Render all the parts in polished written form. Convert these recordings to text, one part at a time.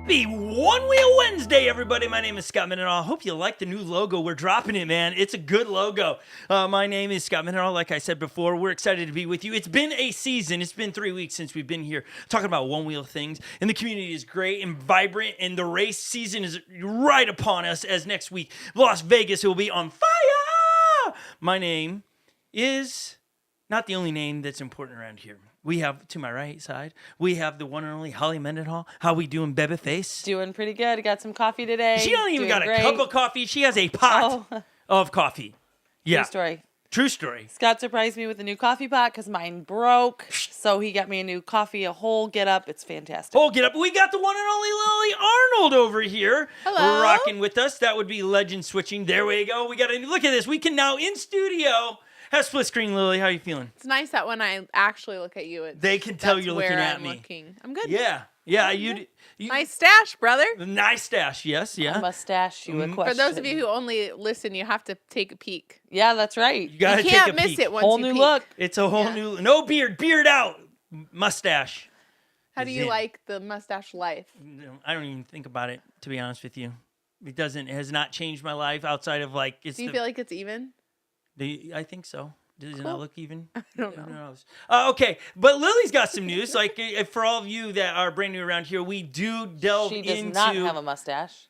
Happy Onewheel Wednesday, everybody. My name is Scot Mendenhall. I hope you like the new logo. We're dropping it, man. It's a good logo. My name is Scot Mendenhall. Like I said before, we're excited to be with you. It's been a season. It's been 3 weeks since we've been here talking about one-wheel things. And the community is great and vibrant. And the race season is right upon us as next week, Las Vegas will be on fire. My name is not the only name that's important around here. We have, to my right side, we have the one and only Holly Mendenhall. How we doing, babyface? Doing pretty good. Got some coffee today. She don't even Doing got great. a cup of coffee. She has a pot of coffee. Yeah. True story. True story. Scott surprised me with a new coffee pot because mine broke. So he got me a new coffee, a whole get up. It's fantastic. Oh, get up. We got the one and only Lily Arnold over here. Hello. Rocking with us. That would be legend switching. There we go. We got a look at this. We can now in studio have split screen. Lily, how are you feeling? It's nice that when I actually look at you, They can tell that's you're looking where at I'm me. looking. I'm good. Yeah. Yeah. You Nice stash, brother. nice stash. Yes. I Yeah. mustache you a question. For those of you who only listen, you have to take a peek. Yeah, that's right. You gotta You can't take a miss peek. it once Whole you new peek. look. It's a whole Yeah. new no beard out, mustache. How do you Zen. like the mustache life? I don't even think about it, to be honest with you. It has not changed my life outside of like it's Do you feel like it's even? I think so. Does it Cool. not look even? I don't know. Who knows? Okay, but Lily's got some news. Like for all of you that are brand new around here, we do delve She does into not have a mustache.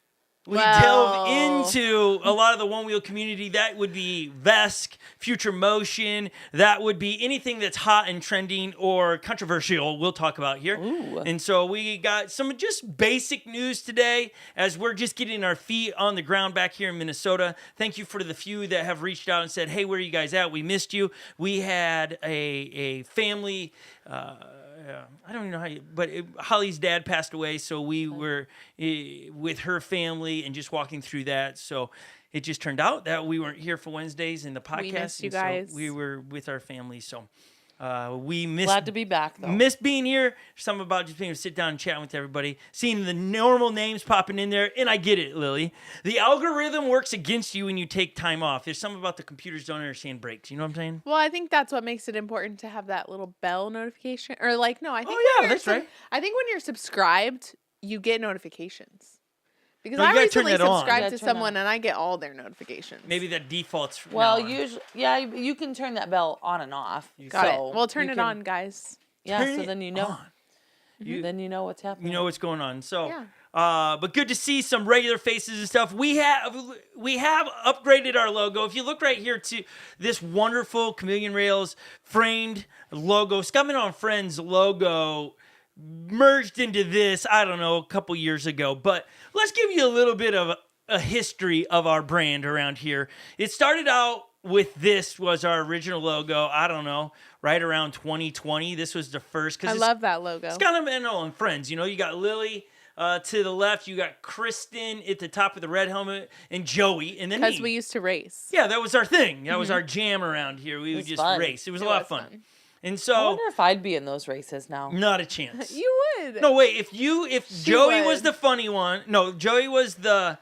we Well. delve into a lot of the one-wheel community. That would be Vesk, Future Motion. That would be anything that's hot and trending or controversial we'll talk about here. Ooh. And so we got some just basic news today as we're just getting our feet on the ground back here in Minnesota. Thank you for the few that have reached out and said, hey, where are you guys at? We missed you. We had a family... I don't even know but Holly's dad passed away, so we were with her family and just walking through that. So it just turned out that we weren't here for Wednesdays in the podcast. We missed you and so guys. we were with our family, so we missed. Glad to be back, though. Miss being here. Something about just being able to sit down and chat with everybody, seeing the normal names popping in there, and I get it, Lily. The algorithm works against you when you take time off. There's something about the computers don't understand breaks. You know what I'm saying? Well, I think that's what makes it important to have that little bell notification. Or like, no, I think. Oh, when yeah, you're that's right. I think when you're subscribed, you get notifications. Because No, you I gotta turn recently that on. subscribed You to gotta turn someone and I get all their notifications. Maybe that defaults. From Well, now on. usually, yeah, you can turn that bell on and off. Got So it. Well, turn you it can- on, guys. Yeah, Turn so it then you know. on. Then you know what's happening. You know what's going on. So, Yeah. but good to see some regular faces and stuff. We have upgraded our logo. If you look right here to this wonderful Chameleon Rails framed logo, Scot on Friends logo merged into this, I don't know, a couple years ago. But let's give you a little bit of a history of our brand around here. It started out with this was our original logo, I don't know, right around 2020. This was the first. I love that logo. Scot and Friends. You know, you got Lily to the left. You got Kristen at the top of the red helmet and Joey. And then Because me. we used to race. Yeah, that was our thing. That was our jam around here. We would was just fun. race. It was a It lot was of fun. fun. And I so, wonder if I'd be in those races now. not a chance. You would. No, wait. If She Joey would. was the funny one. No, Joey was the,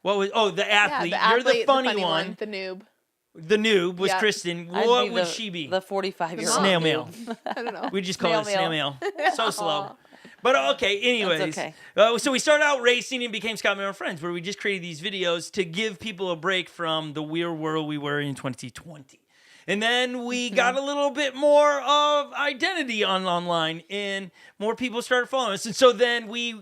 the athlete. Yeah, You're the funny one. The noob. The noob was Yeah. Kristen. I'd What be would the- she be? The 45-year-old Snail mail. I don't know. We just call it Snail snail mail. So slow. But okay, anyways. okay. So we started out racing and became Scot and Friends, where we just created these videos to give people a break from the weird world we were in 2020. And then we got a little bit more of identity online, and more people started following us. And so then we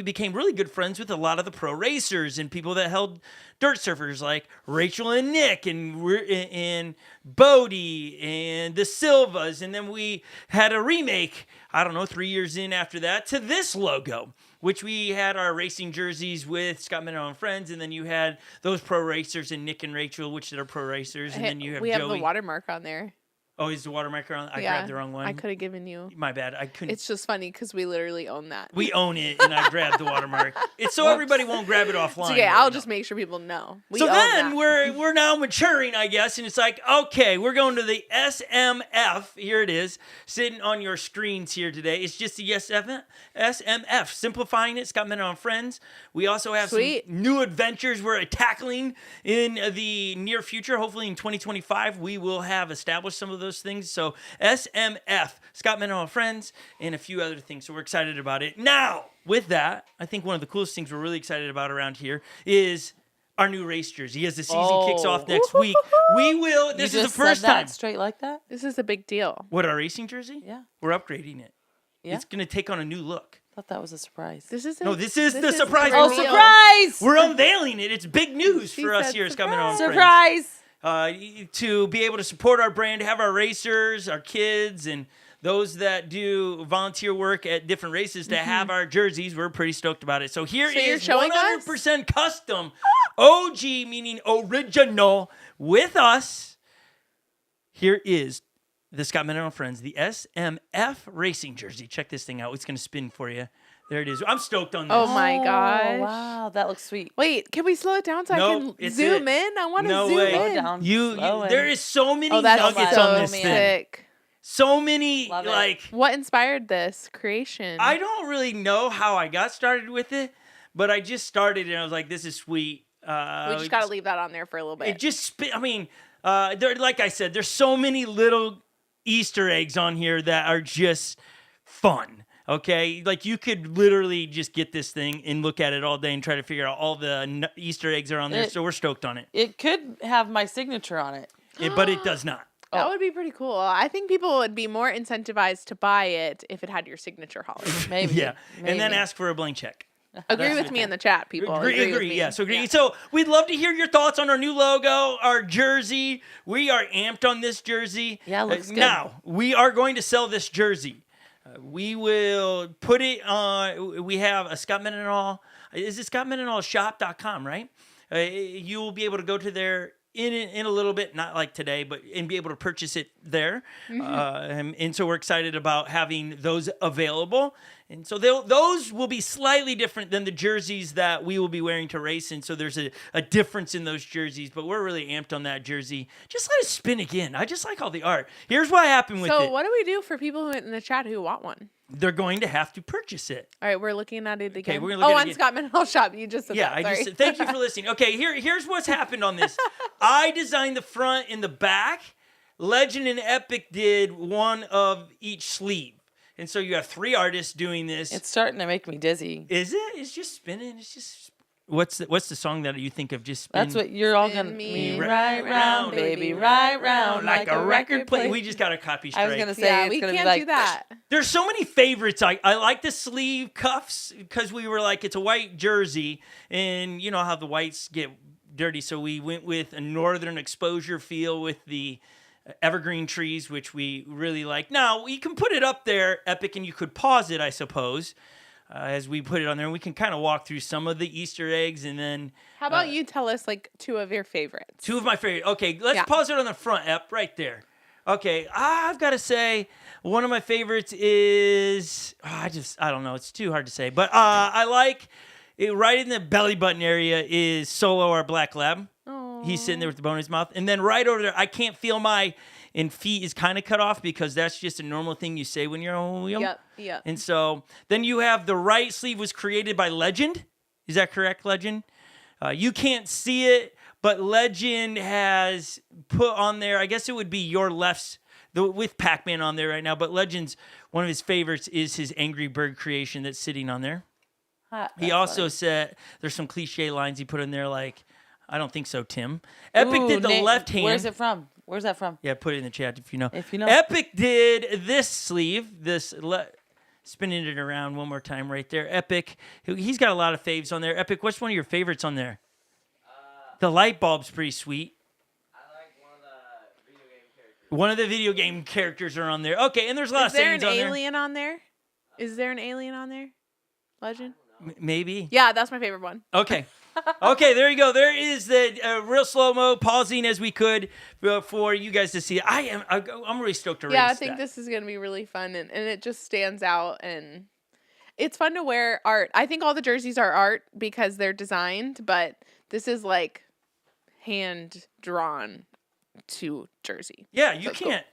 became really good friends with a lot of the pro racers and people that held dirt surfers like Rachel and Nick and Bodie and the Silvas. And then we had a remake, I don't know, 3 years in after that, to this logo, which we had our racing jerseys with Scot and Friends, and then you had those pro racers and Nick and Rachel, which are pro racers, and then you have we Joey. have the watermark on there. Oh, is the watermark on? I Yeah, grabbed the wrong one. I could have given you. My bad. I couldn't. It's just funny because we literally own that. We own it, and I grabbed the watermark. It's so everybody won't grab it offline. It's okay. right I'll now. just make sure people know. We So own then that. we're now maturing, I guess, and it's like, okay, we're going to the SMF. Here it is, sitting on your screens here today. It's just the SMF, simplifying it. Scot and Friends. We also have Sweet. some new adventures we're tackling in the near future. Hopefully in 2025, we will have established some of those things. So SMF, Scott Mendenhall Friends, and a few other things. So we're excited about it. Now, with that, I think one of the coolest things we're really excited about around here is our new race jersey. As the season kicks off next week, we will. This is the first time. Straight like that. This is a big deal. What, our racing jersey? Yeah. We're upgrading it. Yeah. It's going to take on a new look. I thought that was a surprise. This is This is the surprise. real. Oh, surprise! We're unveiling it. It's big news She for us said here at Scott Mendenhall Friends. Surprise! To be able to support our brand, have our racers, our kids, and those that do volunteer work at different races to have our jerseys. We're pretty stoked about it. So here So you're is showing 100% custom, OG, meaning original, with us. Here is the Scott Mendenhall Friends, the SMF Racing jersey. Check this thing out. It's going to spin for you. There it is. I'm stoked on this. Oh my gosh. Wow, that looks sweet. Wait, can we slow it down so I Nope, can it's zoom it. in? I want to No zoom way. Slow in. down. You Slow in. there is so many Oh, that's nuggets so on this thing. sick. So many, Love it. like, What inspired this creation? I don't really know how I got started with it, but I just started and I was like, this is sweet. we just got to leave that on there for a little bit. It just like I said, there's so many little Easter eggs on here that are just fun. Okay, like you could literally just get this thing and look at it all day and try to figure out all the Easter eggs are on there. So we're stoked on it. It could have my signature on it. But it does not. That would be pretty cool. I think people would be more incentivized to buy it if it had your signature, Holly. Maybe. Yeah, and then Maybe. ask for a blank check. Agree with me in the chat, people. Agree. with me. Yes, agree. Yeah. So we'd love to hear your thoughts on our new logo, our jersey. We are amped on this jersey. Yeah, it looks good. Now, we are going to sell this jersey. We will put it on. We have a Scott Mendenhall. Is it ScottMendenhallShop.com, right? You will be able to go to there in a little bit, not like today, but and be able to purchase it there. And so we're excited about having those available. And so those will be slightly different than the jerseys that we will be wearing to race. And so there's a difference in those jerseys, but we're really amped on that jersey. Just let it spin again. I just like all the art. Here's what happened with So it. what do we do for people in the chat who want one? They're going to have to purchase it. All right, we're looking at it again. we're gonna look at it on again. Scott Mendenhall Shop. You just said Yeah, that. Sorry. thank you for listening. Okay, here's what's happened on this. I designed the front and the back. Legend and Epic did one of each sleeve. And so you have 3 artists doing this. It's starting to make me dizzy. Is it? It's just spinning. It's just what's the song that you think of just spin? That's what you're all Spin gonna me me right right round, baby, right round, like a record play. We just got a copy strike. I was gonna say Yeah, it's we gonna can't be like do that. There's so many favorites. I like the sleeve cuffs because we were like, it's a white jersey, and you know how the whites get dirty. So we went with a northern exposure feel with the evergreen trees, which we really like. Now, we can put it up there, Epic, and you could pause it, I suppose, as we put it on there. And we can kind of walk through some of the Easter eggs, and then How about you tell us like 2 of your favorites? 2 of my favorite. Okay, let's Yeah. pause it on the front, Ep, right there. Okay, I've got to say one of my favorites is I don't know. It's too hard to say, but I like it right in the belly button area is Solo, our black lab. He's sitting there with the bone in his mouth, and then right over there, I can't feel my and feet is kind of cut off because that's just a normal thing you say when you're on a wheel. Yep. And so then you have the right sleeve was created by Legend. Is that correct, Legend? You can't see it, but Legend has put on there, I guess it would be your left's, with Pac-Man on there right now, but Legend's, one of his favorites is his Angry Bird creation that's sitting on there. He also said, there's some cliche lines he put in there like, I don't think so, Tim. Epic did the left hand. Where's it from? Where's that from? Yeah, put it in the chat if you know. If you know. Epic did this sleeve, spinning it around one more time right there. Epic, he's got a lot of faves on there. Epic, what's one of your favorites on there? The light bulb's pretty sweet. I like one of the video game characters. One of the video game characters are on there. Okay, and there's a lot Is of there an sayings on there. alien on there? Is there an alien on there? Legend? Maybe. Yeah, that's my favorite one. Okay. Okay, there you go. There is the real slow-mo, pausing as we could for you guys to see. I'm really stoked to race Yeah, I think that. this is going to be really fun, and it just stands out, and it's fun to wear art. I think all the jerseys are art because they're designed, but this is like hand-drawn to jersey. Yeah, you So it's cool. can't.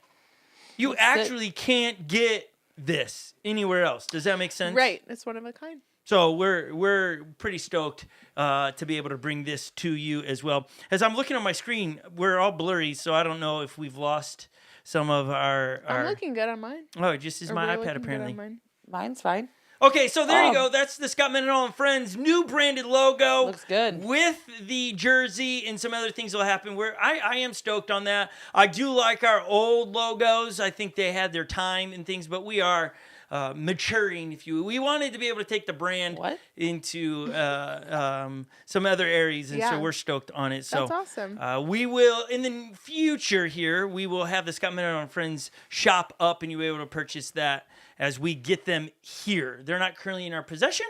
You actually can't get this anywhere else. Does that make sense? Right. It's one of a kind. So we're pretty stoked to be able to bring this to you as well. As I'm looking on my screen, we're all blurry, so I don't know if we've lost some of our. I'm looking good on mine. Oh, it just is Or my we're iPad looking good on apparently. mine. Mine's fine. Okay, so there you go. That's the Scott Mendenhall and Friends new branded logo. Looks good. With the jersey and some other things will happen. I am stoked on that. I do like our old logos. I think they had their time and things, but we are maturing, if you will. We wanted to be able to take the brand into some other areas, and so we're stoked on it. So that's awesome. we will, in the future here, we will have the Scott Mendenhall and Friends shop up, and you'll be able to purchase that as we get them here. They're not currently in our possession,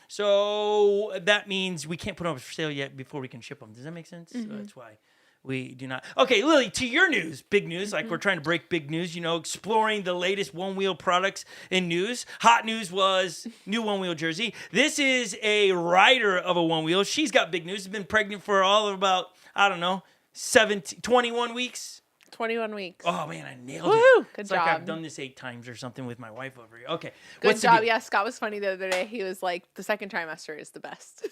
so that means we can't put them up for sale yet before we can ship them. Does that make sense? So that's why we do not. Okay, Lily, to your news, big news. Like we're trying to break big news, exploring the latest Onewheel products and news. Hot news was new Onewheel jersey. This is a rider of a Onewheel. She's got big news. She's been pregnant for all of about, 21 weeks. 21 weeks. Oh, man, I nailed Woohoo! it. Good It's job. like I've done this 8 times or something with my wife over here. Okay. Good what's the job. deal? Yeah, Scott was funny the other day. He was like, the second trimester is the best.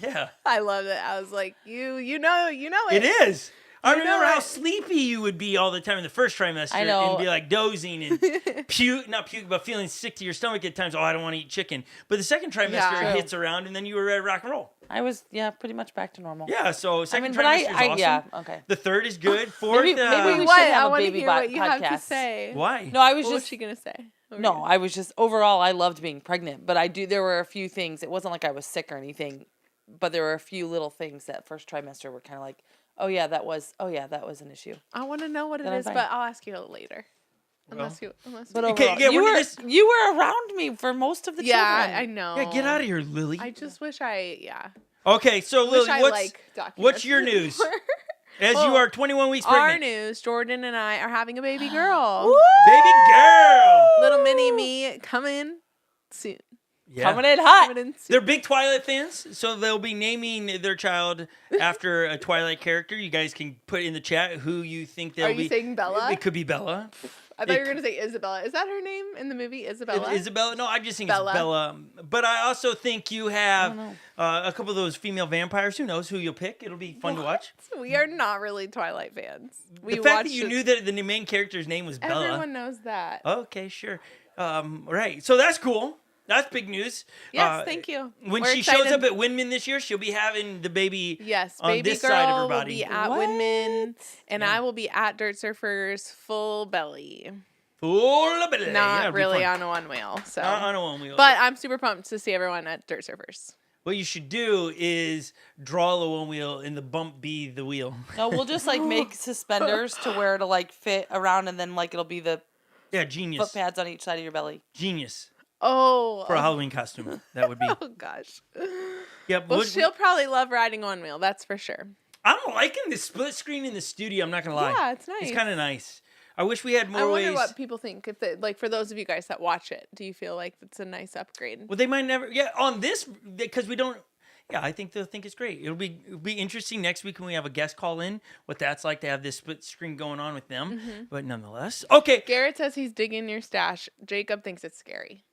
Yeah. I love it. I was like, you know it. It is. I You know remember how it. sleepy you would be all the time in the first trimester. I know. And be like dozing and not puke, but feeling sick to your stomach at times. Oh, I don't want to eat chicken. But the second trimester Yeah. hits around and then you were ready to rock and roll. I was, pretty much back to normal. Yeah, so second but trimester is awesome. yeah, okay. The third is good. Fourth, Maybe we What? should have I a want to baby hear what you have to podcast. say. why? No, I was What was just she going to say? no, I was just overall I loved being pregnant, but there were a few things. It wasn't like I was sick or anything, but there were a few little things that first trimester were kind of like, that was an issue. I want to know what it Then I'm is, fine. but I'll ask you later. Well. But Okay, overall, yeah, you we're were just- you were around me for most of the Yeah, children. I know. Yeah, get out of here, Lily. I just wish Okay, so wish Lily, I what's documents your news? more. As you Well, are 21 weeks Our pregnant. news, Jordan and I are having a baby girl. Baby girl. Little mini me coming soon. Yeah. Coming in hot. Coming in soon. They're big Twilight fans, so they'll be naming their child after a Twilight character. You guys can put in the chat who you think they'll Are be. you saying Bella? It could be Bella. I thought you were going to say Isabella. Is that her name in the movie, Isabella? Isabella? No, I just think Bella. it's Bella. But I also think you have know. a couple of those female vampires. Who knows who you'll pick? It'll be fun to watch. We are not really Twilight fans. We The fact that watched you it- knew that the main character's name was Bella. Everyone knows that. Okay, sure. Right. So that's cool. That's big news. Yes, thank you. When We're she shows excited. up at Windman this year, she'll be having the baby Yes, on baby this girl side of her will body. be at What? Windman, and Yeah. I will be at Dirt Surfers full belly. Full ability. Not That'll be really fun. on a one wheel. So, Not on a one wheel. but I'm super pumped to see everyone at Dirt Surfers. What you should do is draw the one wheel and the bump be the wheel. No, we'll just make suspenders to where it'll fit around, and then it'll be the Yeah, genius. foot pads on each side of your belly. Genius. Oh, For a Halloween costume. That would be. oh gosh. Yep. Well, she'll probably love riding one wheel. That's for sure. I'm liking the split screen in the studio. I'm not going to lie. Yeah, it's nice. It's kind of nice. I wish we had more I wonder ways. what people think. If for those of you guys that watch it, do you feel like it's a nice upgrade? Well, they might never. Yeah, on this, because we don't. Yeah, I think they'll think it's great. It'll be interesting next week when we have a guest call in, what that's like to have this split screen going on with them. Mm-hmm. But nonetheless. Okay. Garrett says he's digging your stash. Jacob thinks it's scary.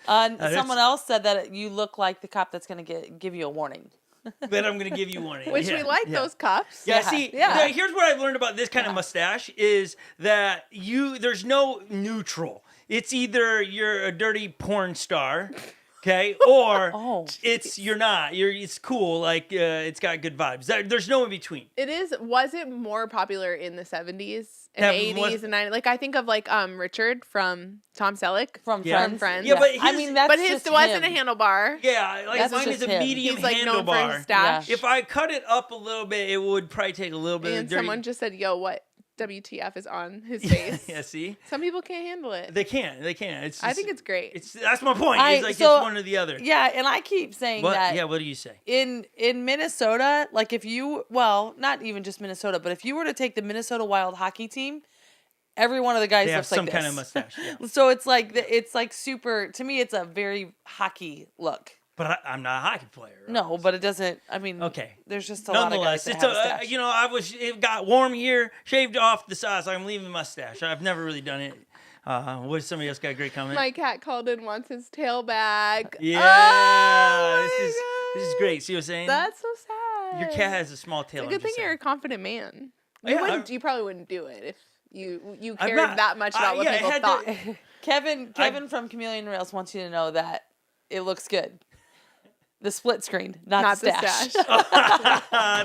Someone else said that you look like the cop that's going to give you a warning. But I'm going to give you warning. Which we like those cups. Yeah, see, Yeah. here's what I've learned about this kind of mustache is that there's no neutral. It's either you're a dirty porn star, okay, or Oh, you're not. It's cool, like it's got good vibes. There's no in between. It is. Was it more popular in the 70s and That 80s was- and 90s? Like I think of Richard Richard from Tom Selleck. from Yeah. Friends. Friends. Yeah, but I his- mean, that's But his just wasn't him. a handlebar. Yeah, like That's mine just is a him. medium He's like known for handlebar. his stash. Yeah. If I cut it up a little bit, it would probably take a little bit And of dirty. someone just said, "Yo, what WTF is on his face?" Yeah, see, Some people can't handle it. they can't. It's. I think it's great. That's my point. I- It's like so- it's one or the other. Yeah, and I keep saying What? that Yeah. What do you say? in Minnesota, like if you, well, not even just Minnesota, but if you were to take the Minnesota Wild hockey team, every one of the guys They have looks like some this. kind of mustache. Yeah. So it's like super, to me, it's a very hockey look. But I'm not a hockey player. No, but it doesn't, I mean, Okay. there's just a lot of Nonetheless, guys it's that have a stash. it got warm here, shaved off the sides. I'm leaving the mustache. I've never really done it. What somebody else got a great comment? My cat called in wants his tail back. Yeah, Oh, this my is gosh. great. See what I'm saying? That's so sad. Your cat has a small tail. It's a I'm good thing just you're saying. a confident man. You probably wouldn't do it if you I'm cared not- that much about what yeah, I people had thought. to- Kevin from Chameleon Rails wants you to know that it llooks good. The split screen, not the stash.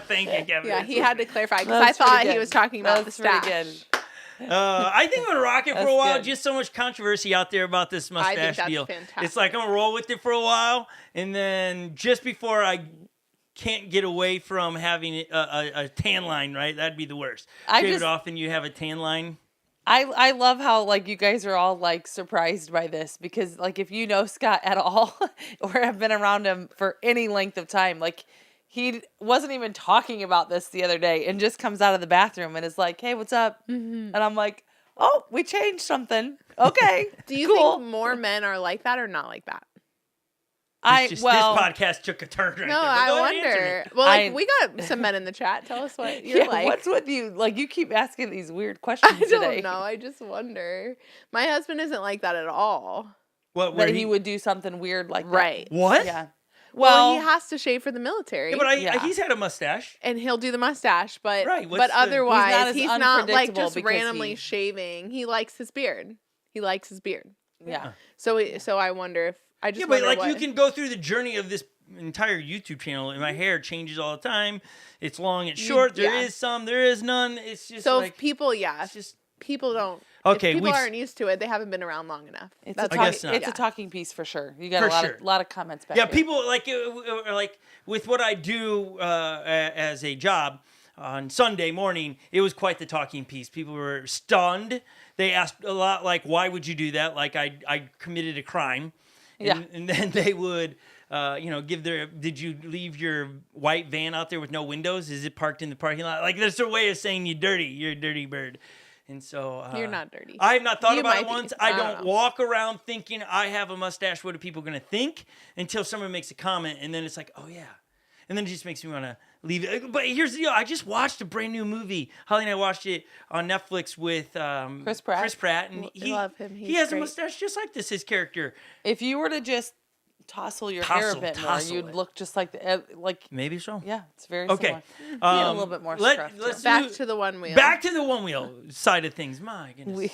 Thank you, Kevin. Yeah, he had to clarify because That's I thought pretty he good. was talking about That's the pretty stash. good. I think I'm gonna rock it for That's a while. good. Just so much controversy out there about this I think mustache that's deal. fantastic. It's like I'm gonna roll with it for a while, and then just before I can't get away from having a tan line, right? That'd be the worst. Shave it off, and you have a tan line. I love how like you guys are all like surprised by this because like if you know Scott at all or have been around him for any length of time, like he wasn't even talking about this the other day and just comes out of the bathroom and is like, "Hey, what's up?" And I'm like, "Oh, we changed something." Okay. Do you cool. think more men are like that or not like that? This podcast took a turn right No, there. But I go ahead and answer me. wonder. Well, like, we got some men in the chat. Tell us what you're Yeah, like. what's with you? Like you keep asking these weird questions I don't today. know. I just wonder. My husband isn't like that at all. What? Where That he would do something weird like Right. What? that. Yeah. Well, he has to shave for the military. Yeah, but Yeah. he's had a mustache. and he'll do the mustache, but Right, what's but the- otherwise He's not as he's not like unpredictable just because randomly he- shaving. He likes his beard. Yeah. So I wonder if I just Yeah, but wonder like what, you can go through the journey of this entire YouTube channel, and my hair changes all the time. It's long, it's short. There is some, there is none. It's just so like if people it's just people don't. Okay, if people we've- aren't used to it. They haven't been around long enough. It's That's a I guess not. it's a talking piece for sure. You got For a lot sure. of lot of comments back yeah. here. People like with what I do as a job. On Sunday morning, it was quite the talking piece. People were stunned. They asked a lot, like, "Why would you do that?" Like, I committed a crime. And then they would, give their. Did you leave your white van out there with no windows? Is it parked in the parking lot? Like, there's a way of saying you're dirty. You're a dirty bird. And so You're not dirty. I have not thought You about might it be. once. I I don't don't know. walk around thinking I have a mustache. What are people going to think? Until someone makes a comment, and then it's like, oh yeah. And then it just makes me want to leave it. But here's the deal. I just watched a brand new movie. Holly and I watched it on Netflix with Chris Pratt. Chris Pratt. And I love him. he He's has great. a mustache just like this, his character. If you were to just tousle your hair a bit more, Tousle you'd it. look just like like Maybe so. yeah, it's very Okay. similar. A little bit more scruff, too. Let's Back do- to the one wheel. Back to the one wheel side of things. My goodness. We-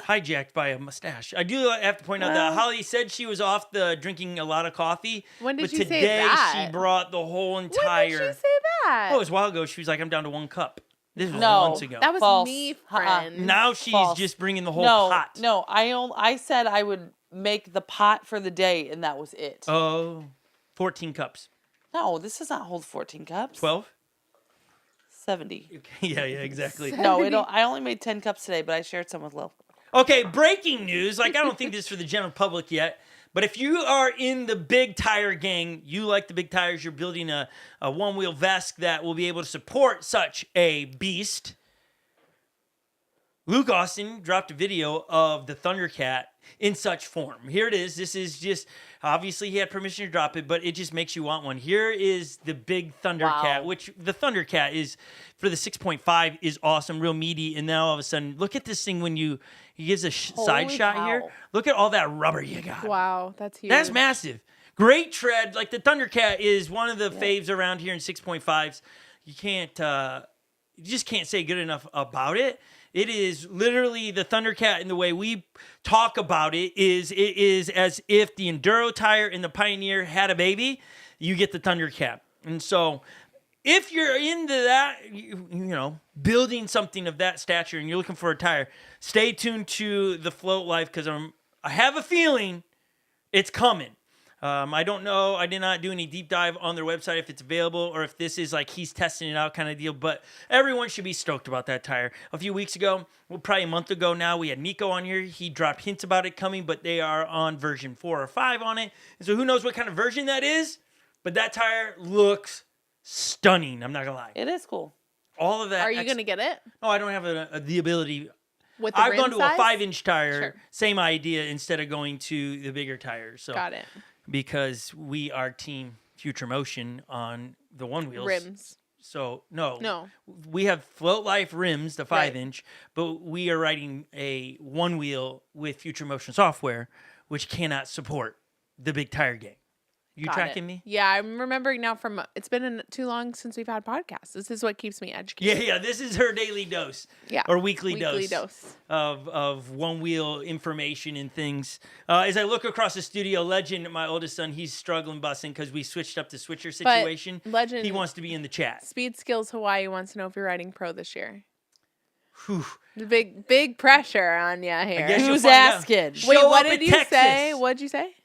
Hijacked by a mustache. I do have to point out that Holly said she was off the drinking a lot of coffee. When did but she say today that? she brought the whole When entire. did she say that? Oh, it was a while ago. She was like, I'm down to 1 cup. This was No. months ago. That was False. me, Uh-uh. friend. Now she's False. just bringing the whole no, pot. no, I said I would make the pot for the day, and that was it. Oh, 14 cups. No, this does not hold 14 cups. 12? 70. Okay, yeah, exactly. No, I only made 10 cups today, but I shared some with Lil. Okay, breaking news. Like, I don't think this is for the general public yet, but if you are in the big tire gang, you like the big tires, you're building a one-wheel vest that will be able to support such a beast. Luke Austin dropped a video of the Thundercat in such form. Here it is. This is just, obviously he had permission to drop it, but it just makes you want one. Here is the big Thundercat, Wow. which the Thundercat is, for the 6.5, is awesome, real meaty. And now all of a sudden, look at this thing when he gives a side Holy shot cow. here. Look at all that rubber you got. Wow, that's huge. That's massive. Great tread. Like the Thundercat is one of the faves around here in 6.5s. You just can't say good enough about it. It is literally the Thundercat, in the way we talk about it is as if the Enduro tire and the Pioneer had a baby. You get the Thundercat. And so if you're into that, building something of that stature and you're looking for a tire, stay tuned to the Float Life, because I have a feeling it's coming. I don't know. I did not do any deep dive on their website if it's available or if this is like he's testing it out kind of deal. But everyone should be stoked about that tire. A few weeks ago, probably a month ago now, we had Nico on here. He dropped hints about it coming, but they are on version 4 or 5 on it. And so who knows what kind of version that is? But that tire looks stunning. I'm not going to lie. It is cool. All of that. Are you going to get it? No, I don't have the ability. With the I've rim gone to size? a 5-inch tire. Sure. Same idea, instead of going to the bigger tires. So. Got it. Because we are team Future Motion on the one wheels. Rims. So, no. No. We have Float Life rims, the 5 Right. inch, but we are riding a one wheel with Future Motion software, which cannot support the big tire gang. You Got tracking it. me? Yeah, I'm remembering now from it's been too long since we've had podcasts. This is what keeps me educated. Yeah. This is her daily dose. Yeah. Or weekly Weekly dose. dose. Of one wheel information and things. As I look across the studio, Legend, my oldest son, he's struggling busing because we switched up the switcher situation. Legend- he wants to be in the chat. Speed Skills Hawaii wants to know if you're riding pro this year. Whew. The big pressure on you here. guess you'll Who's find out. asking? Show Wait, what up did at you say? Texas. What'd you say?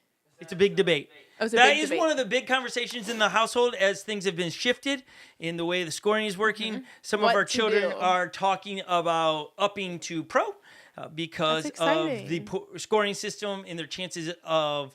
It's a big debate. It was a That big is debate. one of the big conversations in the household as things have been shifted in the way the scoring is working. Some What of our to children do. are talking about upping to pro because That's of the exciting. scoring system and their chances of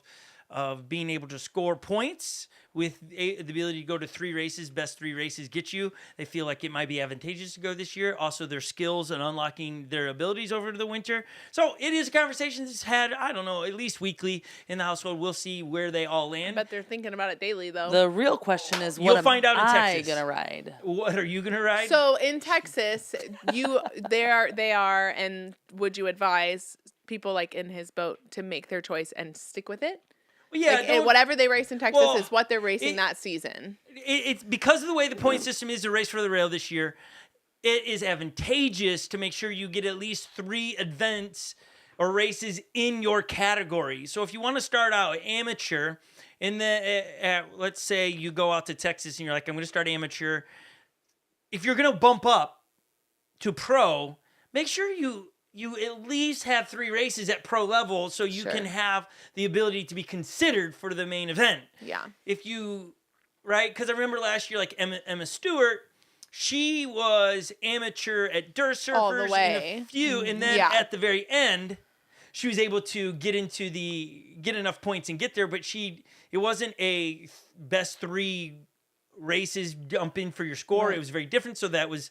being able to score points with the ability to go to 3 races. Best 3 races get you. They feel like it might be advantageous to go this year. Also, their skills and unlocking their abilities over the winter. So it is a conversation that's had, I don't know, at least weekly in the household. We'll see where they all land. But they're thinking about it daily though. The real question is, You'll what find out am in I Texas. gonna ride? What are you gonna ride? So in Texas, they are, and would you advise people like in his boat to make their choice and stick with it? Well, yeah, Like, whatever they race in Texas Well, is what they're racing it- that season. it's because of the way the point system is to race for the rail this year. It is advantageous to make sure you get at least 3 events or races in your category. So if you want to start out amateur, and then let's say you go out to Texas and you're like, I'm going to start amateur. If you're going to bump up to pro, make sure you at least have 3 races at pro level so you Sure. can have the ability to be considered for the main event. Yeah. If you, right? Because I remember last year, like Emma Stewart, she was amateur at dirt surfers All the and way. a few, and then Yeah. at the very end, she was able to get enough points and get there. But it wasn't a best 3 races jump in for your score. Right. It was very different. So that was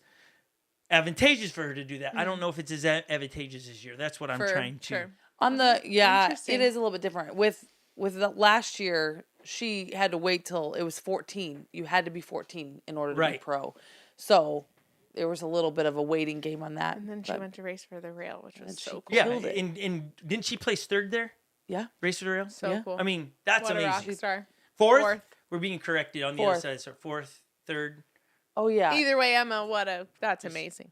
advantageous for her to do that. I don't know if it's as advantageous this year. That's what I'm trying to. Sure. On the Interesting. it is a little bit different. With the last year, she had to wait till it was 14. You had to be 14 in order to be Right. pro. So there was a little bit of a waiting game on that. And then she but went to race for the rail, which was And so she- cool. Yeah, Killed it. and didn't she place 3rd there? yeah, Race for the rail? So Yeah. cool. I mean, that's what a rock amazing. star. 4th? Fourth. We're being corrected on the other Fourth. side. So 4th, 3rd. oh yeah. Either way, Emma, that's amazing.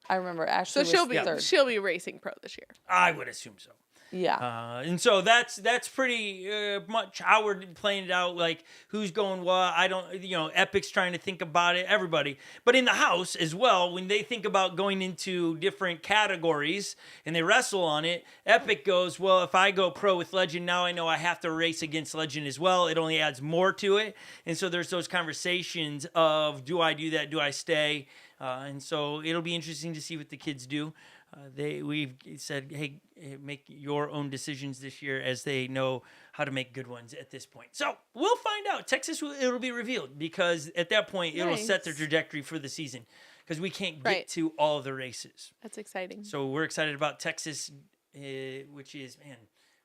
I remember So Ashley was she'll third. be racing pro this year. I would assume so. Yeah. And so that's pretty much how we're playing it out. Like who's going what? I don't, Epic's trying to think about it. Everybody, but in the house as well, when they think about going into different categories and they wrestle on it, Epic goes, well, if I go pro with Legend, now I know I have to race against Legend as well. It only adds more to it, and so there's those conversations of do I do that? Do I stay? And so it'll be interesting to see what the kids do. We've said, hey, make your own decisions this year as they know how to make good ones at this point. So we'll find out. Texas, it'll be revealed because at that point, it'll set the Nice. trajectory for the season because we can't get Right. to all of the races. That's exciting. So we're excited about Texas, which is, man,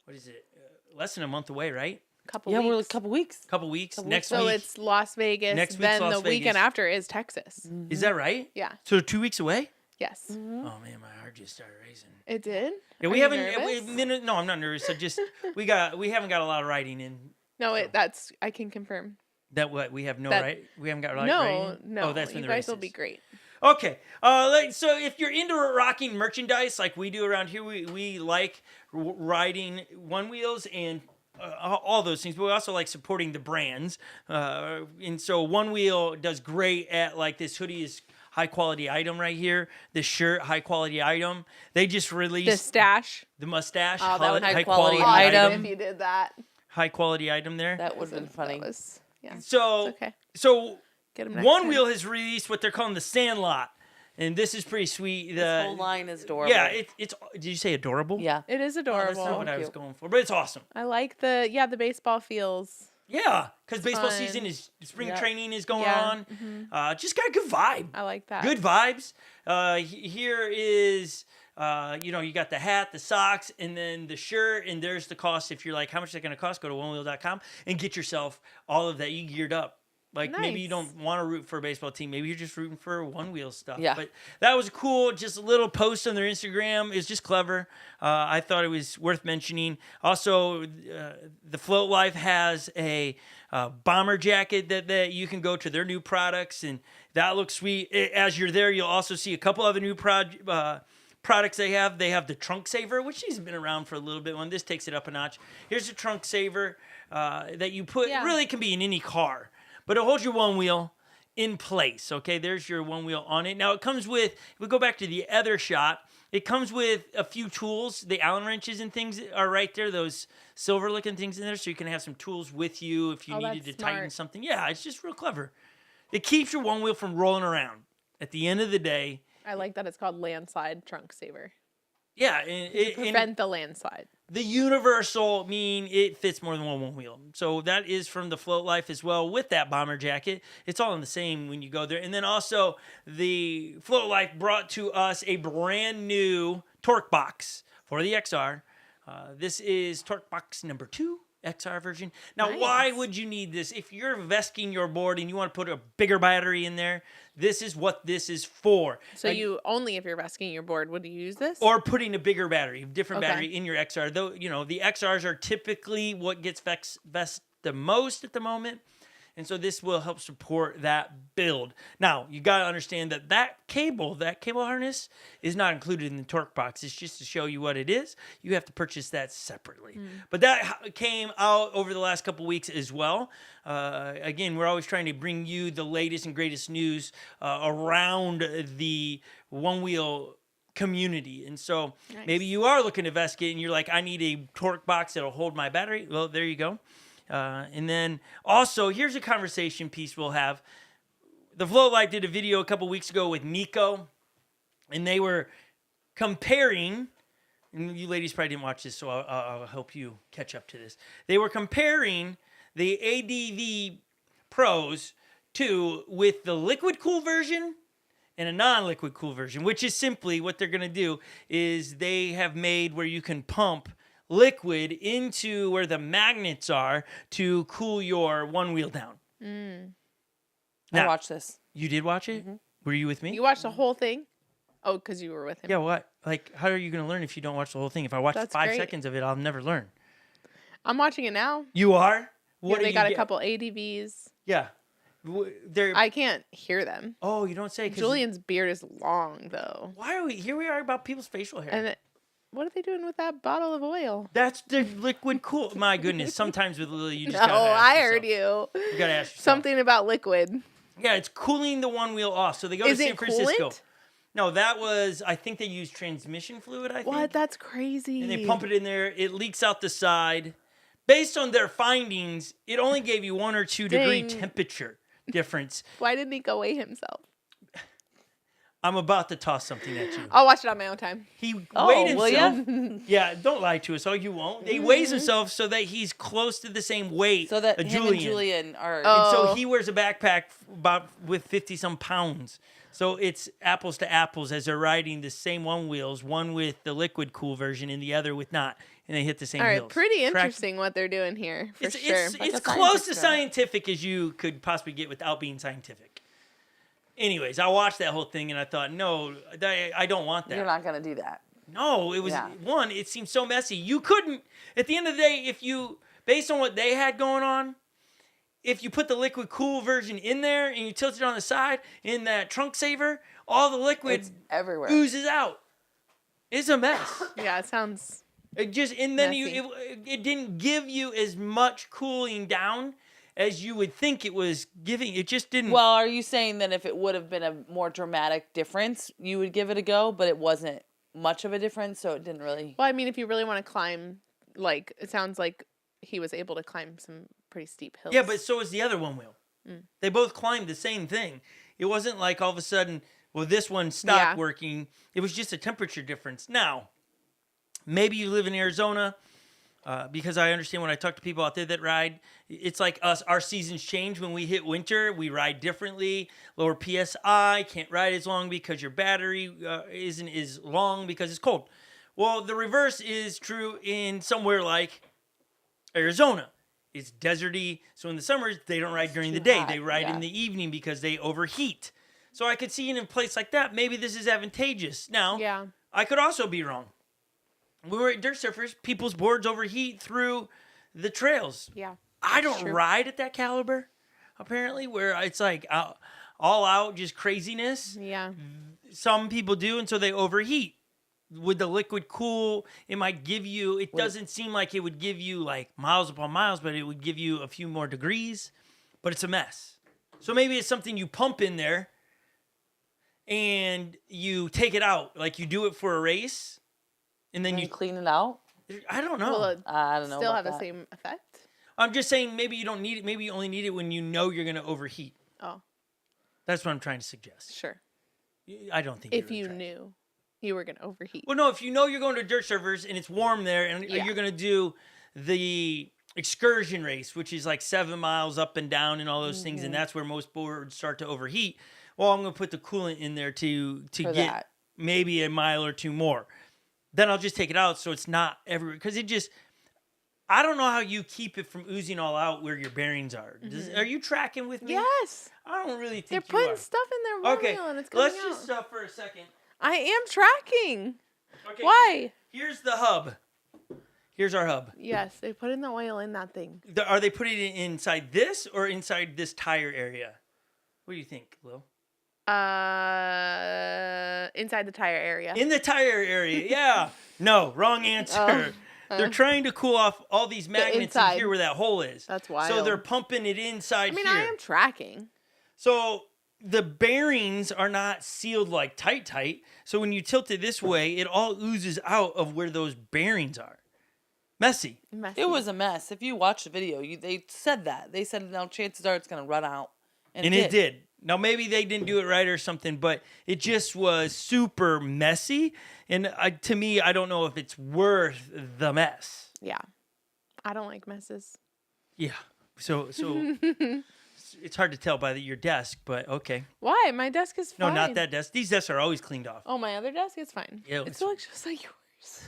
what is it? Less than a month away, right? Couple Yeah, we're a weeks. couple weeks. Couple weeks. Couple Next weeks. So week. it's Las Vegas. Next week's then Las the weekend Vegas. after is Texas. Is that right? Yeah. So 2 weeks away? Yes. Oh, man, my heart just started racing. It did. Yeah, Are we you haven't. nervous? No, I'm not nervous. I just we haven't got a lot of writing in. No, that's I can confirm. That what we have That- right? We haven't got writing. No. Oh, that's when you the guys race will be is. great. Okay. So if you're into rocking merchandise like we do around here, we like riding one wheels and all those things, but we also like supporting the brands. And so One Wheel does great at like this hoodie is high quality item right here. This shirt, high quality item. They just released The stash. the mustache, Oh, that would high high quality quality item. item. If you did that. High quality item there. That would have been funny. That was, yeah. So It's okay. so Get 'em next One time. Wheel has released what they're calling the Sandlot, and this is pretty sweet. This whole line is adorable. Yeah, it's. Did you say adorable? Yeah. It is Oh, that's adorable. not what I was Cute. going for, but it's awesome. I like the baseball feels. Yeah, because baseball fun. season is spring Yeah. training is going Yeah. Mm-hmm. on. Just got a good vibe. I like that. Good vibes. Here is. You got the hat, the socks, and then the shirt, and there's the cost. If you're like, how much is that going to cost? Go to onewheel.com and get yourself all of that. You geared up. Like maybe you Nice. don't want to root for a baseball team. Maybe you're just rooting for one wheel stuff. Yeah. But that was cool. Just a little post on their Instagram. It's just clever. I thought it was worth mentioning. Also, the Float Life has a bomber jacket that you can go to their new products, and that looks sweet. As you're there, you'll also see a couple other new products they have. They have the trunk saver, which has been around for a little bit. One this takes it up a notch. Here's a trunk saver that you put. Yeah. Really can be in any car. But it holds your one wheel in place, okay? There's your one wheel on it. Now, it comes with, if we go back to the other shot, it comes with a few tools. The Allen wrenches and things are right there, those silver-looking things in there, so you can have some tools with you if you needed to that's tighten smart. something. Yeah, it's just real clever. It keeps your one wheel from rolling around. At the end of the day, I like that it's called landslide trunk saver. yeah, and Prevent the landslide. the universal mean it fits more than one wheel. So that is from the Float Life as well with that bomber jacket. It's all in the same when you go there. And then also the Float Life brought to us a brand new torque box for the XR. This is torque box number 2. XR version. Now, why Nice. would you need this? If you're vesting your board and you want to put a bigger battery in there, this is what this is for. So Like, you only if you're rescuing your board would you use this? or putting a bigger battery, different Okay. battery in your XR. Though, you know, the XRs are typically what gets vest the most at the moment. And so this will help support that build. Now, you got to understand that cable harness is not included in the torque box. It's just to show you what it is. You have to purchase that separately. But that came out over the last couple weeks as well. Again, we're always trying to bring you the latest and greatest news around the one-wheel community. And so maybe you are looking to Vesca and you're like, I need a torque box that'll hold my battery. Well, there you go. And then also, here's a conversation piece we'll have. The Float Light did a video a couple weeks ago with Nico, and they were comparing, and you ladies probably didn't watch this, so I'll help you catch up to this. They were comparing the ADV Pros with the liquid cool version and a non-liquid cool version, which is simply what they're going to do is they have made where you can pump liquid into where the magnets are to cool your one wheel down. I Now, watched this. you did watch it? Were you with me? You watched the whole thing? Oh, because you were with him. Yeah, what? Like, how are you going to learn if you don't watch the whole thing? If I watch That's 5 great. seconds of it, I'll never learn. I'm watching it now. You are? What Yeah, do they you got a get? couple ADVs. Yeah. They're. I can't hear them. Oh, you don't say. 'Cause Julian's beard is long though. Why are we here? We are about people's facial hair. And what are they doing with that bottle of oil? That's the liquid cool. My goodness. Sometimes with Lily, you just No, gotta ask I yourself. heard you. You gotta ask yourself. Something about liquid. Yeah, it's cooling the one wheel off. So they go Is to San it Francisco. coolant? No, that was. I think they used transmission fluid. I think. What? That's crazy. And they pump it in there. It leaks out the side. Based on their findings, it only gave you 1 or 2 degree Dang. temperature difference. Why didn't he go weigh himself? I'm about to toss something at you. I'll watch it on my own time. He Oh, weighed will himself. ya? Yeah, don't lie to us. Oh, you won't. He weighs himself so that he's close to the same weight. So that of him and Julian are. And so Oh. he wears a backpack about with 50 some pounds. So it's apples to apples as they're riding the same one wheels, one with the liquid cool version and the other with not, and they hit the same All right, hills. pretty Correct? interesting what they're doing here for It's sure. it's, Like it's a close to scientist scientific as you could possibly get without being scientific. Anyways, I watched that whole thing and I thought, no, I don't want that. You're not gonna do that. No, it was Yeah. one. It seemed so messy. You couldn't. At the end of the day, if you, based on what they had going on, if you put the liquid cool version in there and you tilt it on the side in that trunk saver, all the liquid It's everywhere. oozes out. It's a mess. Yeah, it sounds. It just and then Messy. it didn't give you as much cooling down as you would think it was giving. It just didn't. Well, are you saying that if it would have been a more dramatic difference, you would give it a go, but it wasn't much of a difference, so it didn't really. Well, I mean, if you really want to climb, like it sounds like he was able to climb some pretty steep hills. Yeah, but so is the other one wheel. They both climbed the same thing. It wasn't like all of a sudden, well, this one stopped Yeah. working. It was just a temperature difference. Now, maybe you live in Arizona, because I understand when I talk to people out there that ride, it's like us. Our seasons change when we hit winter. We ride differently. Lower PSI, can't ride as long because your battery isn't as long because it's cold. Well, the reverse is true in somewhere like Arizona. it's deserty. So in the summers, they don't ride during the too day. hot, They ride yeah. in the evening because they overheat. So I could see in a place like that, maybe this is advantageous. Now, Yeah. I could also be wrong. When we're at dirt surfers, people's boards overheat through the trails. Yeah. I That's don't true. ride at that caliber, apparently, where it's like all out just craziness. Yeah. Some people do, and so they overheat. With the liquid cool, it might give you, it doesn't seem like it would give you like miles upon miles, but it would give you a few more degrees, but it's a mess. So maybe it's something you pump in there and you take it out, like you do it for a race, and then And you, clean it out. I don't know. Will it I don't know. still about have the that. same effect? I'm just saying maybe you don't need it. Maybe you only need it when you know you're going to overheat. Oh, That's what I'm trying to suggest. sure. I don't think If you're you gonna try. knew you were going to overheat. Well, no, if you know you're going to dirt servers and it's warm there and Yeah. you're going to do the excursion race, which is like 7 miles up and down and all those things, and that's where most boards start to overheat. Well, I'm going to put the coolant in there to For get that. maybe a mile or two more. Then I'll just take it out so it's not everywhere. Because it just, I don't know how you keep it from oozing all out where your bearings are. Are you tracking with me? Yes. I don't really They're think you putting are. stuff in their Okay, oil and it's coming let's out. just stop for a second. I am tracking. Okay, Why? Here's the hub. Here's our hub. Yes, they put in the oil in that thing. Are they putting it inside this or inside this tire area? What do you think, Lil? Inside the tire area. In the tire area, yeah. No, wrong answer. They're trying to cool off all these magnets in inside. here where that hole is. That's So wild. they're pumping it inside I mean, here. I am tracking. So the bearings are not sealed like tight. So when you tilt it this way, it all oozes out of where those bearings are. Messy. Messy. It was a mess. If you watch the video, they said that. They said, now chances are it's going to run out. And it did. Now, maybe they didn't do it right or something, but it just was super messy. And to me, I don't know if it's worth the mess. Yeah. I don't like messes. Yeah. So it's hard to tell by your desk, but okay. Why? My desk is No, fine. not that desk. These desks are always cleaned off. Oh, my other desk is fine. Yeah, It it's looks just like yours.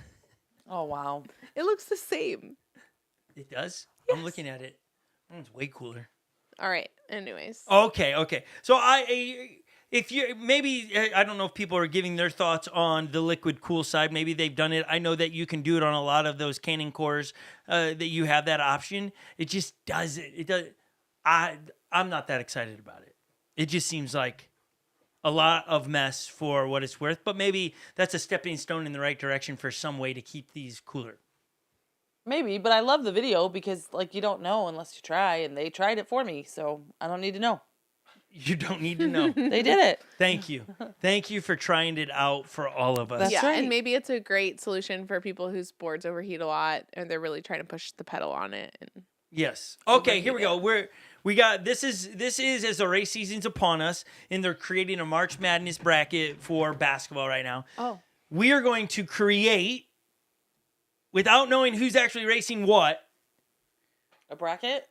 Oh, wow. It looks the same. It does? I'm looking at it. It's way cooler. All right. Anyways. Okay. So if you maybe I don't know if people are giving their thoughts on the liquid cool side. Maybe they've done it. I know that you can do it on a lot of those Canon cores that you have that option. It just does it. It does. I'm not that excited about it. It just seems like a lot of mess for what it's worth. But maybe that's a stepping stone in the right direction for some way to keep these cooler. Maybe, but I love the video because, like, you don't know unless you try, and they tried it for me, so I don't need to know. You don't need to know. They did it. Thank you. Thank you for trying it out for all of us. That's Yeah, right. and maybe it's a great solution for people whose boards overheat a lot and they're really trying to push the pedal on it. And Yes. Okay, here we Overheat go. We got this is as the race season's upon us, and they're creating a March Madness bracket for basketball right now. oh, We are going to create, without knowing who's actually racing what, A bracket?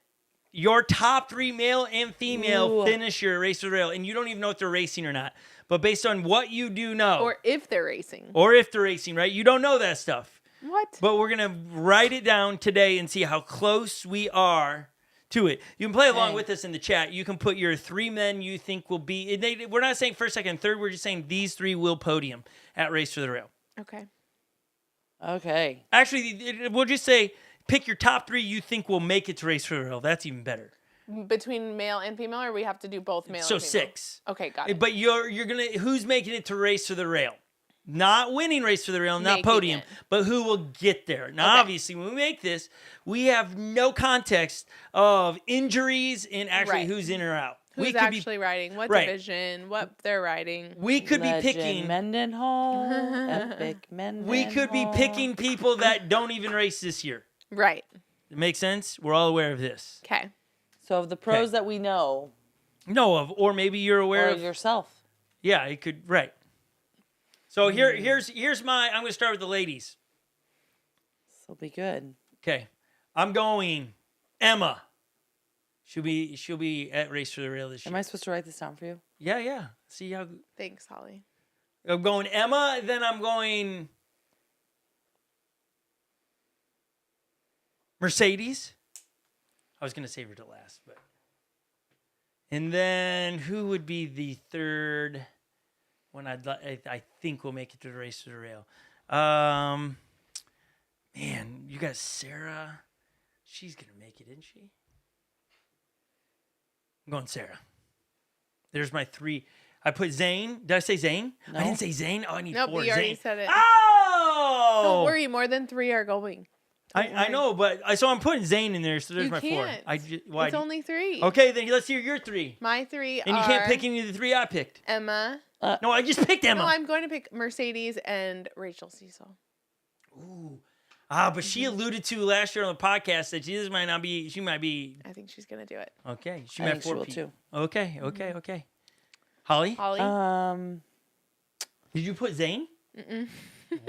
your top 3 male and female Ooh. finisher race to the rail, and you don't even know if they're racing or not. But based on what you do know, or if they're racing. or if they're racing, right? You don't know that stuff. What? But we're going to write it down today and see how close we are to it. You can play along Okay. with us in the chat. You can put your 3 men you think will be. We're not saying first, second, third. We're just saying these 3 will podium at Race for the Rail. Okay. Okay. Actually, we'll just say pick your top 3 you think will make it to Race for the Rail. That's even better. Between male and female, or we have to do both male So and female? 6. Okay, got it. But you're gonna who's making it to Race for the Rail? Not winning Race for the Rail, not Making podium, it. but who will get there. Now, Okay. obviously, when we make this, we have no context of injuries and actually Right. who's in or out. Who's we could actually riding? What right. division? What they're riding? we could be Legend picking Mendenhall. Epic Mendenhall. we could be picking people that don't even race this year. Right. It makes sense? We're all aware of this. Okay. So of the pros Okay. that we know, Know of, or maybe you're aware or of. yourself. Yeah, it could. Right. So here's my. I'm going to start with the ladies. This will be good. Okay, I'm going Emma. She'll be at Race for the Rail this year. Am I supposed to write this down for you? Yeah. See how Thanks, Holly. I'm going Emma, then I'm going Mercedes. I was gonna save her to last, but. And then who would be the third one? I think will make it to the race to the rail. Man, you got Sarah. She's gonna make it, isn't she? I'm going Sarah. There's my 3. I put Zane. Did I say Zane? No. I didn't say Zane. Oh, I need Nope, 4. you already Zane. said it. Oh! Don't worry, more than 3 are going. I know, but so I'm putting Zane in there, so there's You my 4. can't. Why? It's only 3. Okay, then let's hear your 3. My 3 And are you can't pick any of the 3 I picked. Emma. No, I just picked Emma. No, I'm going to pick Mercedes and Rachel Cecil. Ooh. But she alluded to last year on the podcast that she might be. I think she's going to do it. Okay. She I might think she 4 will people. too. Okay. Holly? Holly? Did you put Zane?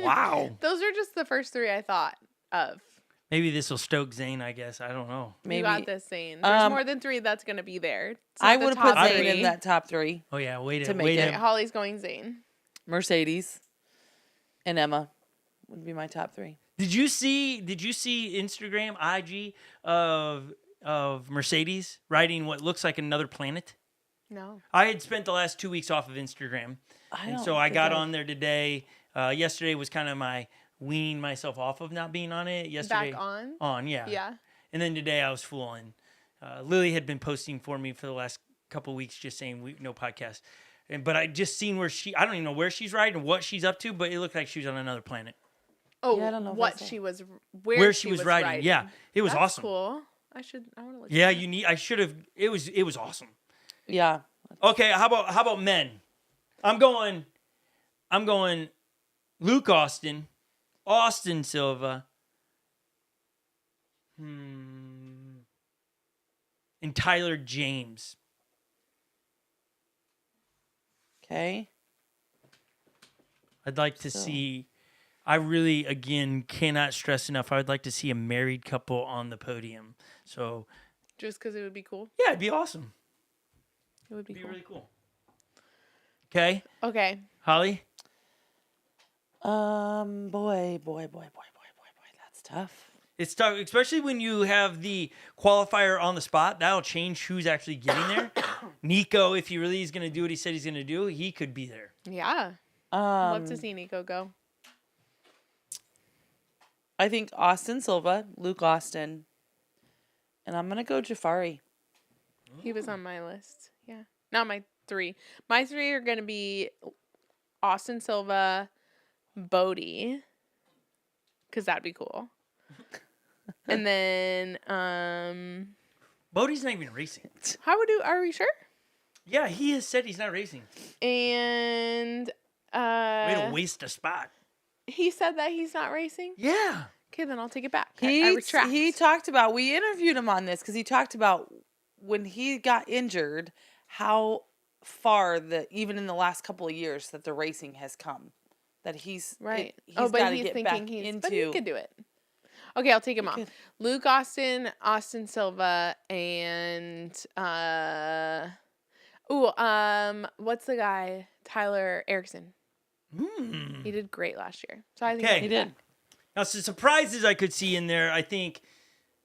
Wow. Those are just the first 3 I thought of. Maybe this will stoke Zane, I guess. I don't know. You Maybe. got this, Zane. There's more than 3 that's going to be there. It's not I the would have put top Zane 3. in that top 3. Oh, yeah. Wait To a make wait. it. Okay, Holly's going Zane. Mercedes and Emma would be my top 3. Did you see Instagram, IG of Mercedes riding what looks like another planet? No. I had spent the last 2 weeks off of Instagram. And so I got on there today. Yesterday was kind of my weaning myself off of not being on it. Yesterday. Back on? On, yeah. Yeah. And then today I was full on. Lily had been posting for me for the last couple of weeks just saying no podcast. But I just seen I don't even know where she's riding, what she's up to, but it looked like she was on another planet. Oh, Yeah, I don't know if what that's all. she was, Where she was riding. Yeah, it was That's awesome. cool. I want to look. Yeah, at that. I should have. It was awesome. Yeah. Okay, how about men? I'm going Luke Austin, Austin Silva, and Tyler James. Okay. I'd like to see. I really, again, cannot stress enough. I would like to see a married couple on the podium. So, Just because it would be cool. yeah, it'd be awesome. It would be It'd be cool. really cool. Okay, Okay. Holly. Boy, that's tough. It's tough, especially when you have the qualifier on the spot. That'll change who's actually getting there. Nico, if he really is going to do what he said he's going to do, he could be there. Yeah. Love to see Nico go. I think Austin Silva, Luke Austin, and I'm gonna go Jafari. He was on my list. Yeah. Not my 3. My 3 are going to be Austin Silva, Bodie, because that'd be cool. And then, Bodie's not even racing. are we sure? Yeah, he has said he's not racing. And, Way to waste a spot. he said that he's not racing? Yeah. Okay, then I'll take it back. I retract. He talked about, we interviewed him on this because he talked about when he got injured, how far even in the last couple of years that the racing has come. That he's Right. he's but gotta he's get thinking back he's, into. but he could do it. Okay, I'll take him off. could. Luke Austin, Austin Silva, and what's the guy? Tyler Erickson. He did great last year. So I think Okay. He did. Now, some surprises I could see in there. I think.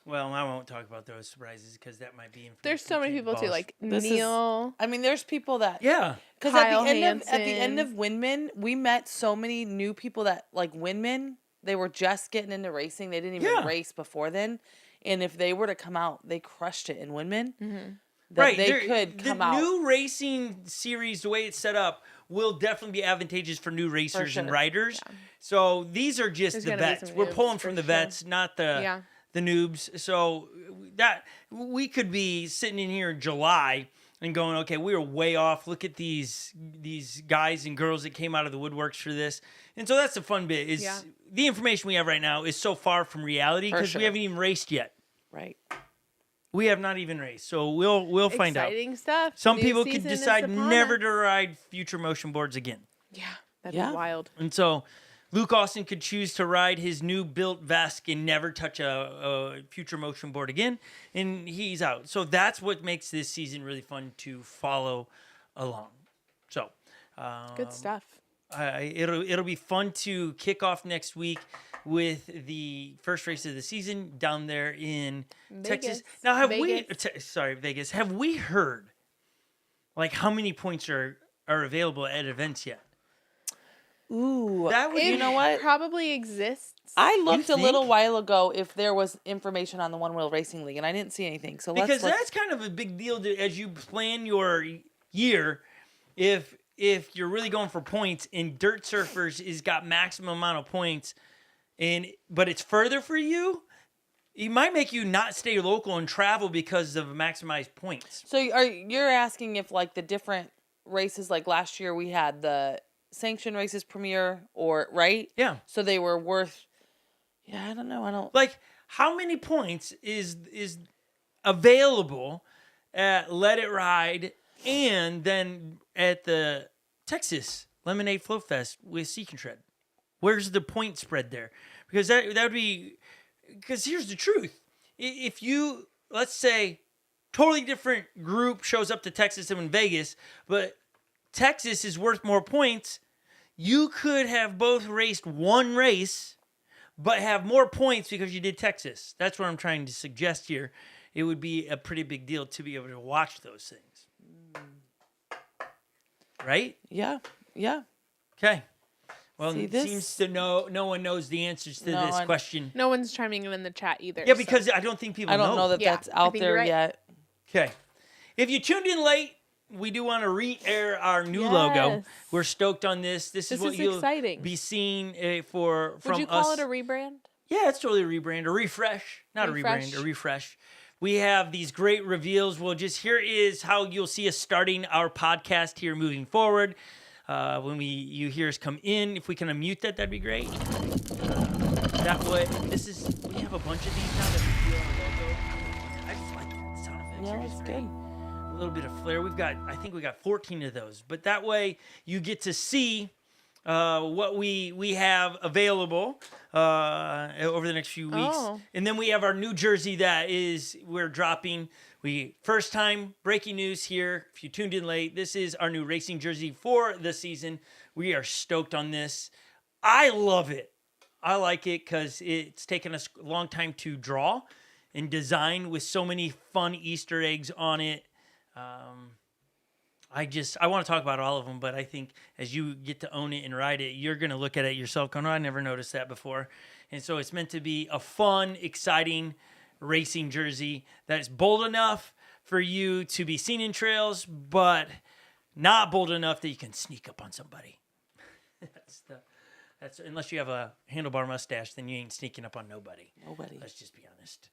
Well, I won't talk about those surprises because that might be. There's so many people too, like This is- Neil. I mean, there's people that Yeah. because at Kyle the end of Hansen. Windman, we met so many new people that like Windman. They were just getting into racing. They didn't even Yeah. race before then. And if they were to come out, they crushed it in Windman. That Right. they could come the out. new racing series, the way it's set up, will definitely be advantageous for new racers and sure. riders. So these are just There's the gonna be vets. some We're noobs pulling for from the sure. vets, not the Yeah. the noobs. So that we could be sitting in here in July and going, okay, we were way off. Look at these guys and girls that came out of the woodworks for this. And so that's the fun bit is Yeah. the information we have right now is so far from reality For because sure. we haven't even raced yet. Right. We have not even raced. So we'll find out. Exciting stuff. Some New people could season is decide upon never us. to ride future motion boards again. Yeah, that'd Yeah. be wild. And so Luke Austin could choose to ride his new built Vesk and never touch a future motion board again. And he's out. So that's what makes this season really fun to follow along. So Good stuff. It'll be fun to kick off next week with the first race of the season down there in Texas. Now, Vegas. Have we heard like how many points are available at events yet? Ooh, That would, you know what? Probably exists. I looked a little think? while ago if there was information on the One Wheel Racing League, and I didn't see anything. So because let's that's kind of a big deal as you plan your year. If you're really going for points, and Dirt Surfers is got maximum amount of points, but it's further for you, it might make you not stay local and travel because of maximized points. So you're asking if like the different races, like last year we had the sanction races premiere, or right? Yeah. So they were worth. Yeah, I don't know. I don't Like, how many points is available at Let It Ride and then at the Texas Lemonade Flow Fest with Seek and Shred? Where's the point spread there? Because that would be... Because here's the truth. If you, let's say, totally different group shows up to Texas and in Vegas, but Texas is worth more points, you could have both raced one race but have more points because you did Texas. That's what I'm trying to suggest here. It would be a pretty big deal to be able to watch those things. Right? Yeah. Okay. Well, See, it this- seems to no one knows the answers to this question. No one's chiming in the chat either. Yeah, so- because I don't think people I don't know that Yeah, that's I out think you're there right. yet. Okay. If you tuned in late, we do want to re-air our new logo. Yes. We're stoked on this. This is This what is you'll exciting. be seeing from Would you us. call it a rebrand? Yeah, it's totally a rebrand, a refresh. Not Refresh. a rebrand, a refresh. We have these great reveals. Here is how you'll see us starting our podcast here moving forward. When you hear us come in, if we can unmute that, that'd be great. That way, we have a bunch of these now that we feel on the logo. I just like the sound effects. Yeah, They're it's just good. a little bit of flair. I think we got 14 of those, but that way you get to see what we have available over the next few weeks. Oh. And then we have our new jersey we're dropping. First time breaking news here. If you tuned in late, this is our new racing jersey for the season. We are stoked on this. I love it. I like it because it's taken us a long time to draw and design with so many fun Easter eggs on it. I want to talk about all of them, but I think as you get to own it and ride it, you're going to look at it yourself going, oh, I never noticed that before. And so it's meant to be a fun, exciting racing jersey that is bold enough for you to be seen in trails, but not bold enough that you can sneak up on somebody. That's unless you have a handlebar mustache, then you ain't sneaking up on nobody. Nobody. Let's just be honest.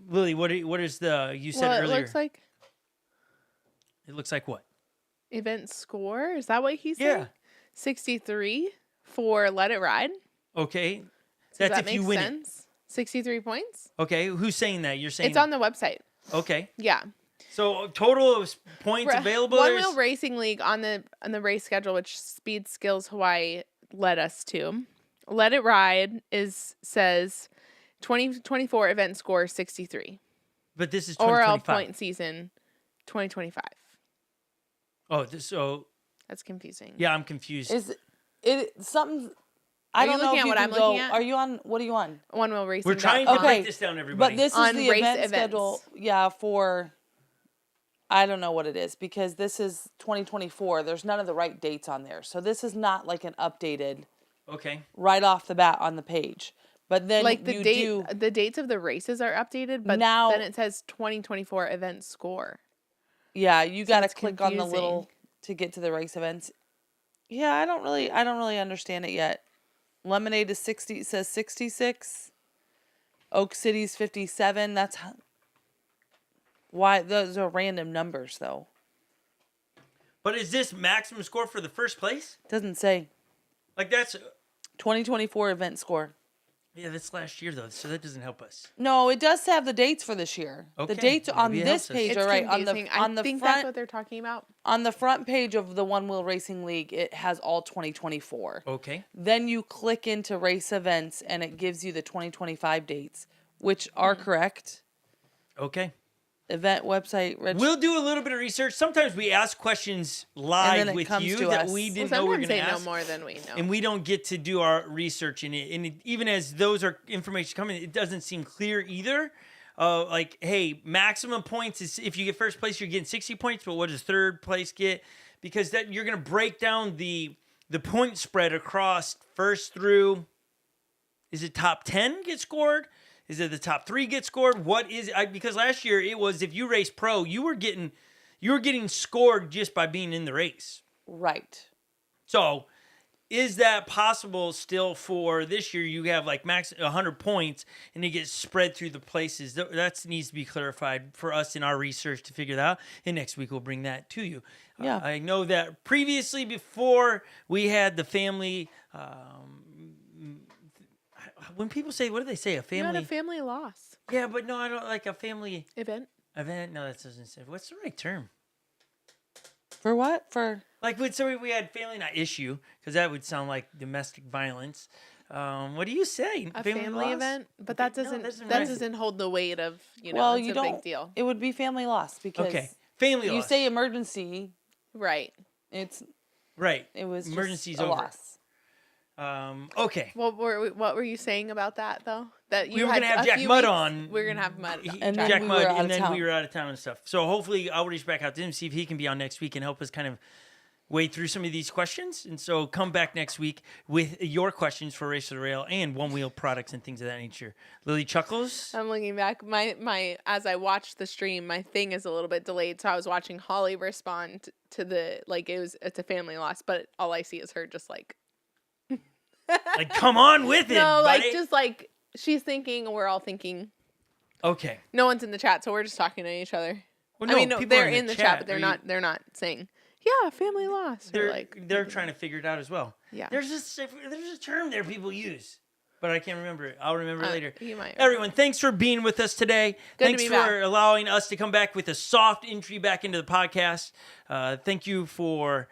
Lily, what is you said Well, earlier? it looks like It looks like what? event score. Is that what he said? Yeah. 63 for Let It Ride. Okay. Does That's that if you make win sense? 63 points. it. Okay. Who's saying that? You're saying It's on the website. Okay. Yeah. So total of points available. One there's- Wheel Racing League on the race schedule, which Speed Skills Hawaii led us to. Let It Ride says 2024 event score 63. But this is Overall 2025. point season 2025. Oh, That's confusing. yeah, I'm confused. Is it something? I Are you don't know looking if at you what can I'm go. looking at? Are you on? What are you on? One Wheel Racing. We're trying to Okay, break this down, everybody. But this is On the race event events. schedule. Yeah, for. I don't know what it is because this is 2024. There's none of the right dates on there, so this is not like an updated Okay. right off the bat on the page. But then Like the you do. the dates of the races are updated, but Now- then it says 2024 event score. Yeah, you got to it's click on the little confusing. to get to the race events. Yeah, I don't really understand it yet. Lemonade is 60. It says 66. Oak City's 57. Why those are random numbers though. But is this maximum score for the first place? Doesn't say Like that's 2024 event score. yeah, that's last year though, so that doesn't help us. No, it does have the dates for this year. Okay, The dates on maybe it this helps us. page It's are right confusing. on the I think that's front what they're talking about. on the front page of the One Wheel Racing League. It has all 2024. Okay. Then you click into race events and it gives you the 2025 dates, which are correct. Okay. event website. We'll do a little bit of research. Sometimes we ask questions And live then it with comes you to that us. we Well, didn't know we were sometimes going to they know ask. more than we know. And we don't get to do our research in it. And even as those are information coming, it doesn't seem clear either. Like, hey, maximum points is if you get first place, you're getting 60 points. But what does third place get? Because that you're going to break down the point spread across first through. Is it top 10 get scored? Is it the top 3 get scored? What is it? Because last year it was if you race pro, you were getting scored just by being in the race. Right. So, is that possible still for this year? You have like max 100 points and it gets spread through the places. That needs to be clarified for us in our research to figure that out. And next week we'll bring that to you. Yeah. I know that previously, before we had the family, when people say, what do they say? A You family? had a family loss Yeah, but no, I don't like a family event. event. No, that doesn't say. What's the right term? For what? For Like when somebody we had family, not issue, because that would sound like domestic violence. What do you say? A family loss? event, but that No, doesn't doesn't that right. doesn't hold the weight of well, it's you a don't. big deal, It would be family loss because Okay, family you loss. say emergency. right? Right. It was Emergency's just a over. loss. Okay. What were you saying about that though? That you We were had gonna have a Jack few Mud weeks- on. We were gonna have Mud. And then Jack we Mud, were out and of then town. we were out of town and stuff. So hopefully I'll reach back out to him, see if he can be on next week and help us kind of wade through some of these questions. And so come back next week with your questions for Race to the Rail and One Wheel products and things of that nature. Lily chuckles. I'm looking back. My as I watched the stream, my thing is a little bit delayed, so I was watching Holly respond to the it's a family loss, but all I see is her just like Like, come on with it, no, buddy. like just like she's thinking, we're all thinking. Okay. No one's in the chat, so we're just talking to each other. Well, I mean, no, people they're are in the chat, but Are they're you- not saying, yeah, family loss. Or They're like they're trying to figure it out as well. Yeah. There's a term there people use, but I can't remember it. I'll remember it later. You might. Everyone, thanks for being with us today. Good to Thanks be for back. allowing us to come back with a soft entry back into the podcast. Thank you for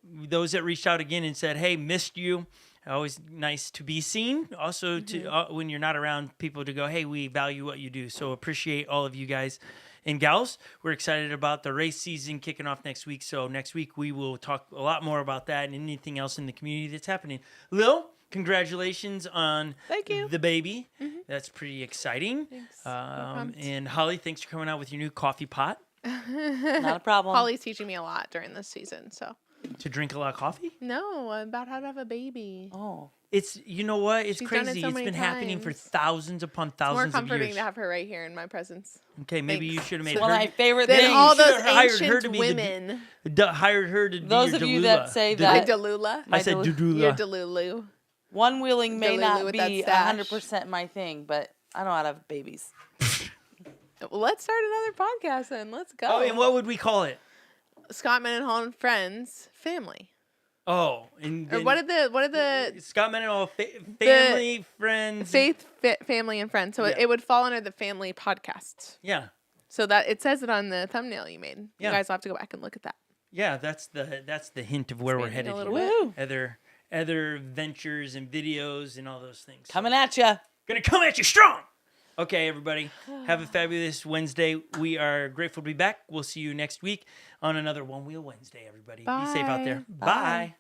those that reached out again and said, hey, missed you. Always nice to be seen. Also, to when you're not around people to go, hey, we value what you do. So appreciate all of you guys and gals. We're excited about the race season kicking off next week. So next week we will talk a lot more about that and anything else in the community that's happening. Lil, congratulations on Thank you. the baby. That's pretty exciting. Thanks. I'm pumped. And Holly, thanks for coming out with your new coffee pot Not a problem. Holly's teaching me a lot during this season, so to drink a lot of coffee. no, about how to have a baby. Oh. It's, you know what? It's She's done it crazy. so It's many been happening for times. thousands upon It's more thousands of comforting years. to have her right here in my presence. Okay, maybe you Thanks. should have made One of her. my favorite Then things. all you should those have hired her to ancient be the- women. Hired her to be Those your of you Delula. that say The- My that- Delula. I said Delula. Your Dudula. Delulu. One wheeling may Delulu not with that be stash. 100% my thing, but I know how to have babies. Well, let's start another podcast then. Let's go. Oh, and what would we call it? Scott Mendenhall and Friends Family. Oh, and Or then what did the Scott Mendenhall family, friends. Family and Friends. So Yeah. it would fall under the family podcast. Yeah. So that it says it on the thumbnail you made. Yeah. You guys will have to go back and look at that. Yeah, that's the hint of where we're Expanding headed a here. little bit. Woo! Other ventures and videos and all those things. Coming at ya. Gonna come at you strong. Okay, everybody. Have a fabulous Wednesday. We are grateful to be back. We'll see you next week on another One Wheel Wednesday, everybody. Be safe out there. Bye. Bye.